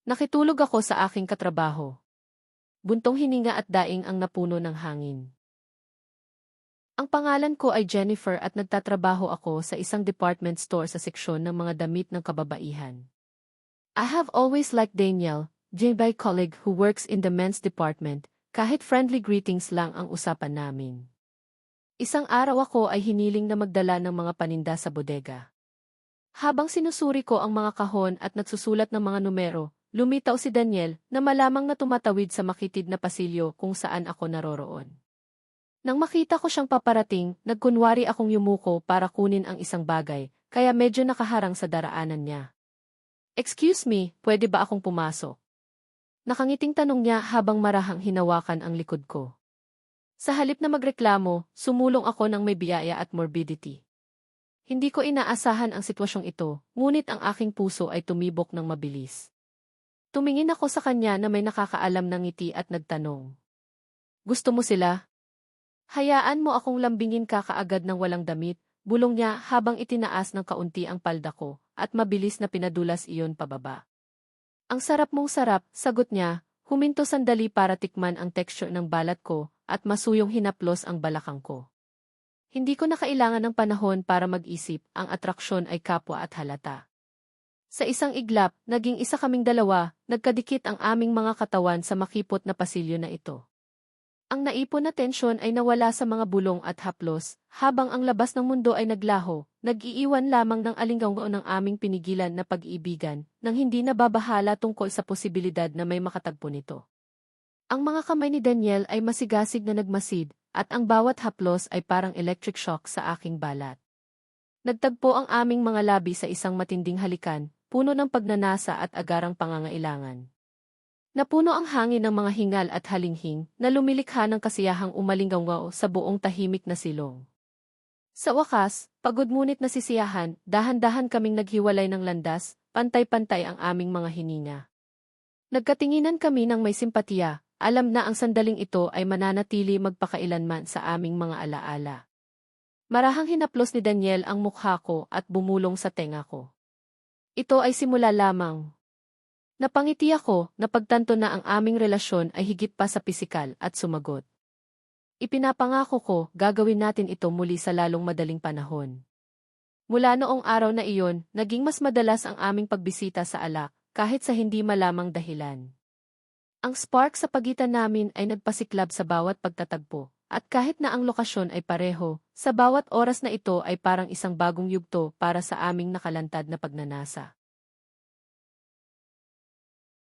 Nakitulog ako sa aking katrabaho. Buntong hininga at daing ang napuno ng hangin. Ang pangalan ko ay Jennifer at nagtatrabaho ako sa isang department store sa seksyon ng mga damit ng kababaihan. I have always liked Daniel, my colleague who works in the men's department, kahit friendly greetings lang ang usapan namin. Isang araw ako ay hiniling na magdala ng mga paninda sa bodega. Habang sinusuri ko ang mga kahon at nagsusulat ng mga numero, lumitaw si Daniel na malamang na tumatawid sa makitid na pasilyo kung saan ako naroroon. Nang makita ko siyang paparating, nagkunwari akong yumuko para kunin ang isang bagay, kaya medyo nakaharang sa daraanan niya. "Excuse me, pwede ba akong pumasok?" Nakangiting tanong niya habang marahang hinawakan ang likod ko. Sa halip na magreklamo, sumulong ako ng may biyaya at morbidity. Hindi ko inaasahan ang sitwasyong ito, ngunit ang aking puso ay tumibok ng mabilis. Tumingin ako sa kanya na may nakakaalam ng ngiti at nagtanong. "Gusto mo sila?" "Hayaan mo akong lambingin ka kaagad ng walang damit," bulong niya habang itinaas ng kaunti ang palda ko, at mabilis na pinadulas iyon pababa. "Ang sarap mong sarap," sagot niya, huminto sandali para tikman ang texture ng balat ko, at masuyong hinaplos ang balakang ko. Hindi ko na kailangan ng panahon para mag-isip, ang atraksyon ay kapwa at halata. Sa isang iglap, naging isa kaming dalawa, nagkadikit ang aming mga katawan sa makipot na pasilyo na ito. Ang naipon na tensyon ay nawala sa mga bulong at haplos, habang ang labas ng mundo ay naglaho, nag-iiwan lamang ng alinggaw ng aming pinigilan na pag-iibigan, nang hindi nababahala tungkol sa posibilidad na may makatagpo nito. Ang mga kamay ni Daniel ay masigasig na nagmasid, at ang bawat haplos ay parang electric shock sa aking balat. Nagtagpo ang aming mga labi sa isang matinding halikan, puno ng pagnanasa at agarang pangangailangan. Napuno ang hangin ng mga hingal at halinghing na lumilikha ng kasiyahang umalinggaw sa buong tahimik na silong. Sa wakas, pagod ngunit nasisiyahan, dahan-dahan kaming naghiwalay ng landas, pantay-pantay ang aming mga hininga. Nagkatinginan kami ng may simpatiya, alam na ang sandaling ito ay mananatili magpakailanman sa aming mga alaala. Marahang hinaplos ni Daniel ang mukha ko at bumulong sa tenga ko. "Ito ay simula lamang." Napangiti ako, napagtanto na ang aming relasyon ay higit pa sa pisikal, at sumagot. "Ipinapangako ko, gagawin natin ito muli sa lalong madaling panahon." Mula noong araw na iyon, naging mas madalas ang aming pagbisita sa alak, kahit sa hindi malamang dahilan. Ang spark sa pagitan namin ay nagpasiklab sa bawat pagtatagpo, at kahit na ang lokasyon ay pareho, sa bawat oras na ito ay parang isang bagong yugto para sa aming nakalantad na pagnanasa.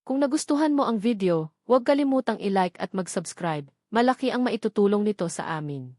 Kung nagustuhan mo ang video, huwag kalimutang i-like at mag-subscribe. Malaki ang maitutulong nito sa amin.